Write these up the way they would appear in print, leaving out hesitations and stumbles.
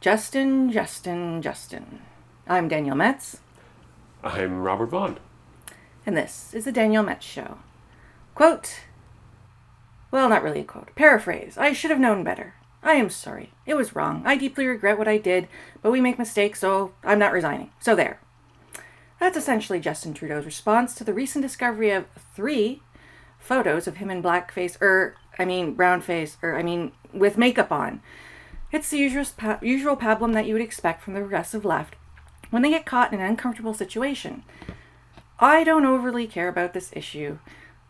Justin, Justin, Justin. I'm Danielle Metz. I'm Robert Vaughn. And this is the Danielle Metz Show. Quote. Well, not really a quote. Paraphrase. I should have known better. I am sorry. It was wrong. I deeply regret what I did, but we make mistakes, so I'm not resigning. So there. That's essentially Justin Trudeau's response to the recent discovery of 3 photos of him in blackface, brownface, with makeup on. It's the usual pablum that you would expect from the progressive left when they get caught in an uncomfortable situation. I don't overly care about this issue,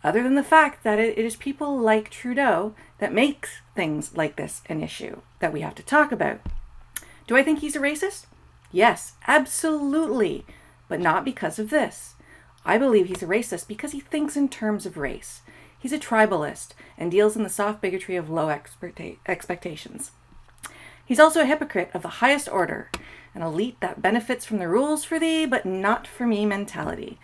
other than the fact that it is people like Trudeau that makes things like this an issue that we have to talk about. Do I think he's a racist? Yes, absolutely, but not because of this. I believe he's a racist because he thinks in terms of race. He's a tribalist and deals in the soft bigotry of low expectations. He's also a hypocrite of the highest order, an elite that benefits from the rules for thee, but not for me mentality.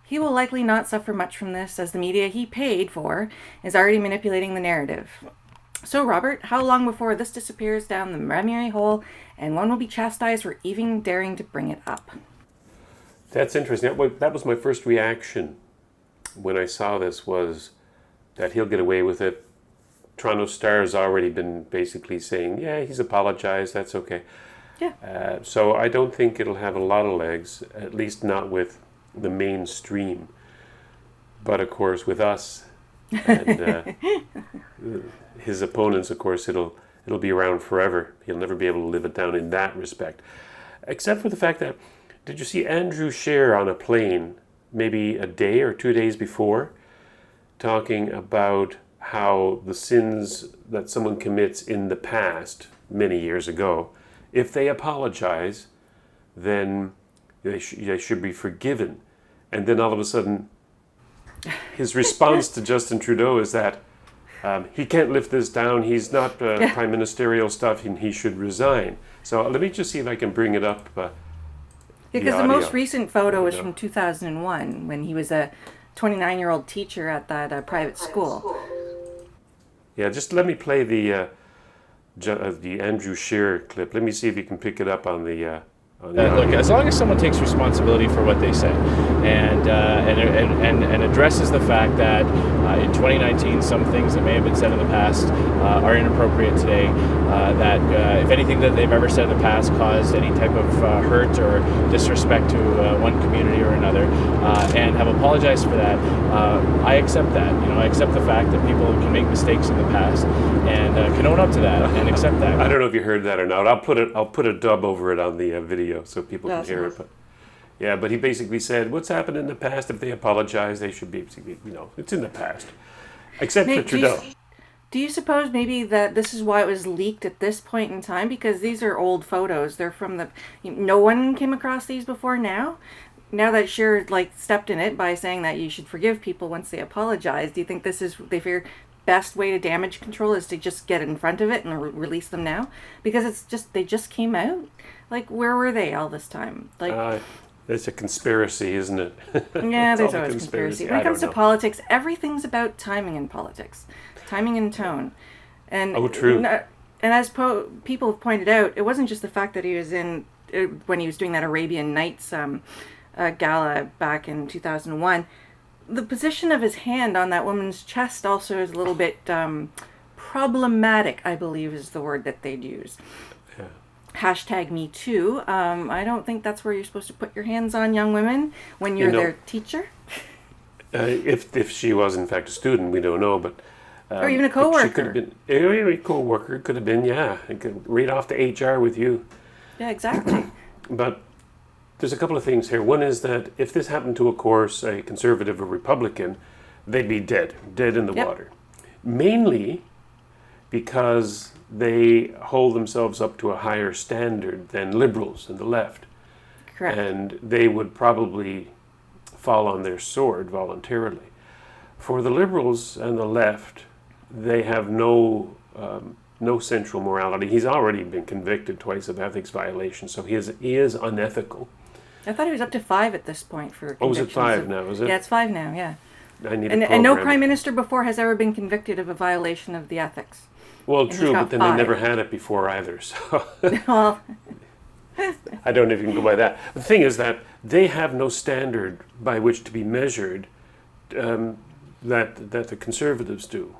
He will likely not suffer much from this, as the media he paid for is already manipulating the narrative. So, Robert, how long before this disappears down the memory hole and one will be chastised for even daring to bring it up? That's interesting. That was my first reaction when I saw this, was that he'll get away with it. Toronto Star's already been basically saying, yeah, he's apologized, that's okay. Yeah. So I don't think it'll have a lot of legs, at least not with the mainstream. But of course, with us and his opponents, of course, it'll be around forever. He'll never be able to live it down in that respect. Except for the fact that, did you see Andrew Shears on a plane maybe a day or 2 days before, talking about how the sins that someone commits in the past, many years ago, if they apologize, then they should be forgiven. And then all of a sudden, his response to Justin Trudeau is that he can't lift this down, he's not prime ministerial stuff, and he should resign. So let me just see if I can bring it up. Because the most recent photo is from 2001, when he was a 29-year-old teacher at that private school. Yeah, just let me play the Andrew Shears clip. Let me see if you can pick it up on the. Look, as long as someone takes responsibility for what they say, and addresses the fact that in 2019 some things that may have been said in the past are inappropriate today, that if anything that they've ever said in the past caused any type of hurt or disrespect to one community or another, and have apologized for that, I accept that. I accept the fact that people can make mistakes in the past and can own up to that and accept that. I don't know if you heard that or not. I'll put a dub over it on the video so people can hear it. But he basically said, what's happened in the past, if they apologize, they should be, it's in the past. Except for Trudeau. Do you suppose maybe that this is why it was leaked at this point in time? Because these are old photos. They're from no one came across these before now? Now that Shears stepped in it by saying that you should forgive people once they apologize, do you think this is, they figure, best way to damage control is to just get in front of it and release them now? Because they just came out? Where were they all this time? It's a conspiracy, isn't it? Yeah, there's always a conspiracy. When it comes to politics, everything's about timing in politics. Timing and tone. And true. And as people have pointed out, it wasn't just the fact that he was when he was doing that Arabian Nights gala back in 2001. The position of his hand on that woman's chest also is a little bit problematic, I believe is the word that they'd use. Yeah. #MeToo. I don't think that's where you're supposed to put your hands on young women when you're their teacher. If she was in fact a student, we don't know, but or even a coworker. She could have been a coworker. Could have been, yeah. It could read off to HR with you. Yeah, exactly. But there's a couple of things here. One is that if this happened to, of course, a conservative or Republican, they'd be dead in the water. Mainly because they hold themselves up to a higher standard than liberals and the left. Correct. And they would probably fall on their sword voluntarily. For the liberals and the left, they have no central morality. He's already been convicted twice of ethics violations, so he is unethical. I thought he was up to 5 at this point for convictions. Oh, is it 5 now, is it? Yeah, it's 5 now, yeah. I need and no prime minister before has ever been convicted of a violation of the ethics. Well, And he's true, got but then 5. they never had it before either, so Well, I don't know if you can go by that. The thing is that they have no standard by which to be measured that the Conservatives do,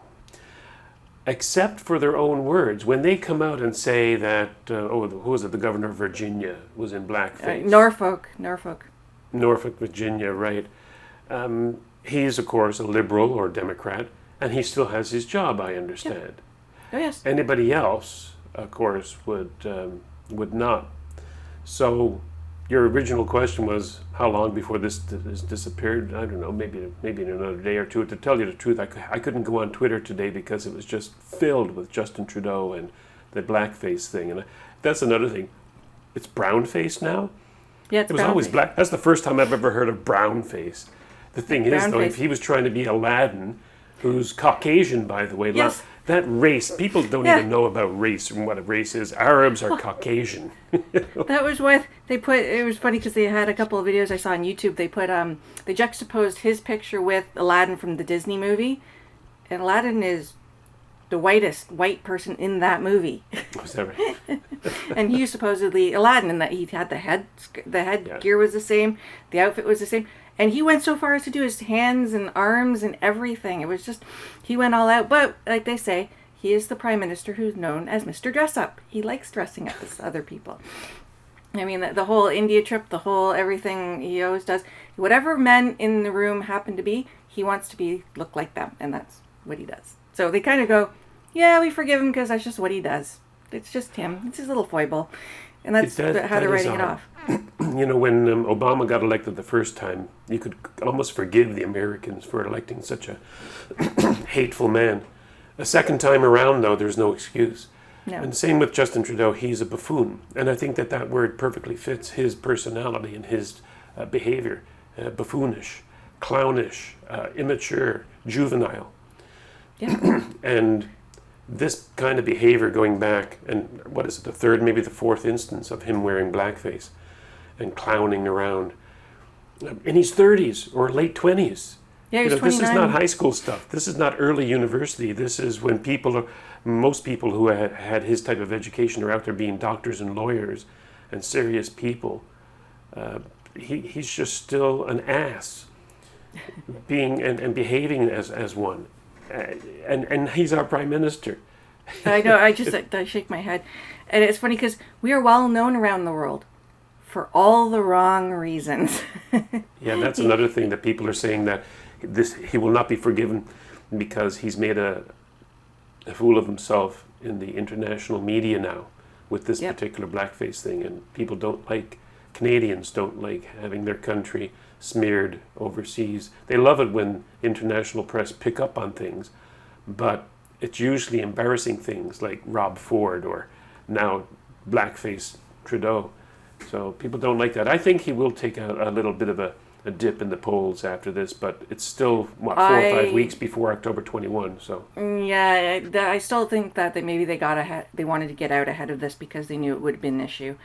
except for their own words. When they come out and say that, who was it, the governor of Virginia was in blackface. Norfolk. Norfolk, Virginia, right. He's, of course, a liberal or Democrat, and he still has his job, I understand. Yep. Oh, yes. Anybody else, of course, would not. So your original question was how long before this disappeared? I don't know, maybe in another day or two. To tell you the truth, I couldn't go on Twitter today because it was just filled with Justin Trudeau and the blackface thing. And that's another thing. It's brownface now? Yeah, it's It was always black. That's the first time I've ever heard of brownface. The thing is, though, if he was trying to be Aladdin, who's Caucasian, by the way, Yes. that race, people don't even know about race and what a race is. Arabs are Caucasian. That was what they put. It was funny because they had a couple of videos I saw on YouTube. They put they juxtaposed his picture with Aladdin from the Disney movie, and Aladdin is the whitest white person in that movie. Was that right? And he was supposedly Aladdin in that he had the headgear was the same, the outfit was the same, and he went so far as to do his hands and arms and everything. It was just, he went all out. But like they say, he is the Prime Minister who's known as Mr. Dress Up. He likes dressing up as other people. I mean, the whole India trip, the whole everything he always does. Whatever men in the room happen to be, he wants to look like them, and that's what he does. So they kind of go, yeah, we forgive him because that's just what he does. It's just him. It's his little foible. And that's how they're writing it off. You know, when Obama got elected the first time, you could almost forgive the Americans for electing such a hateful man. A second time around, though, there's no excuse. No. And same with Justin Trudeau. He's a buffoon. And I think that word perfectly fits his personality and his behavior. Buffoonish, clownish, immature, juvenile. Yeah. And this kind of behavior going back, and what is it, the third, maybe the fourth instance of him wearing blackface and clowning around in his 30s or late 20s. Yeah, he's 29. This is not high school stuff. This is not early university. This is when most people who had his type of education are out there being doctors and lawyers and serious people. He's just still an ass, being and behaving as one. And he's our Prime Minister. I know, I shake my head. And it's funny because we are well known around the world for all the wrong reasons. Yeah, that's another thing that people are saying, that he will not be forgiven because he's made a fool of himself in the international media now with this particular blackface thing. And people Canadians don't like having their country smeared overseas. They love it when international press pick up on things, but it's usually embarrassing things like Rob Ford or now blackface Trudeau. So people don't like that. I think he will take a little bit of a dip in the polls after this, but it's still 4 or 5 weeks before October 21. So yeah, I still think that maybe they got ahead. They wanted to get out ahead of this because they knew it would have been an issue.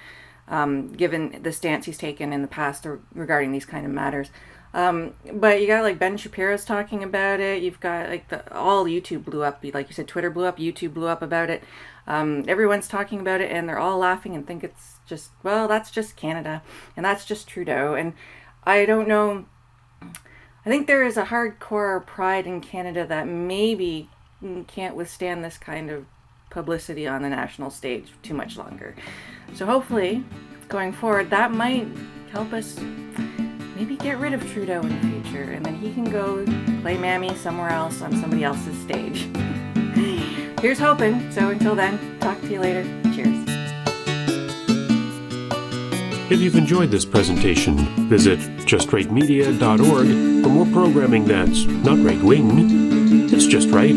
Given the stance he's taken in the past regarding these kind of matters. But you got like Ben Shapiro's talking about it. You've got like all YouTube blew up. Like you said, Twitter blew up, YouTube blew up about it. Everyone's talking about it and they're all laughing and think it's just, well, that's just Canada and that's just Trudeau. And I don't know. I think there is a hardcore pride in Canada that maybe can't withstand this kind of publicity on the national stage too much longer. So hopefully, going forward, that might help us maybe get rid of Trudeau in the future, and then he can go play Mammy somewhere else on somebody else's stage. Here's hoping. So until then, talk to you later. Cheers. if you've enjoyed this presentation, visit justrightmedia.org for more programming that's not right-wing, it's just right.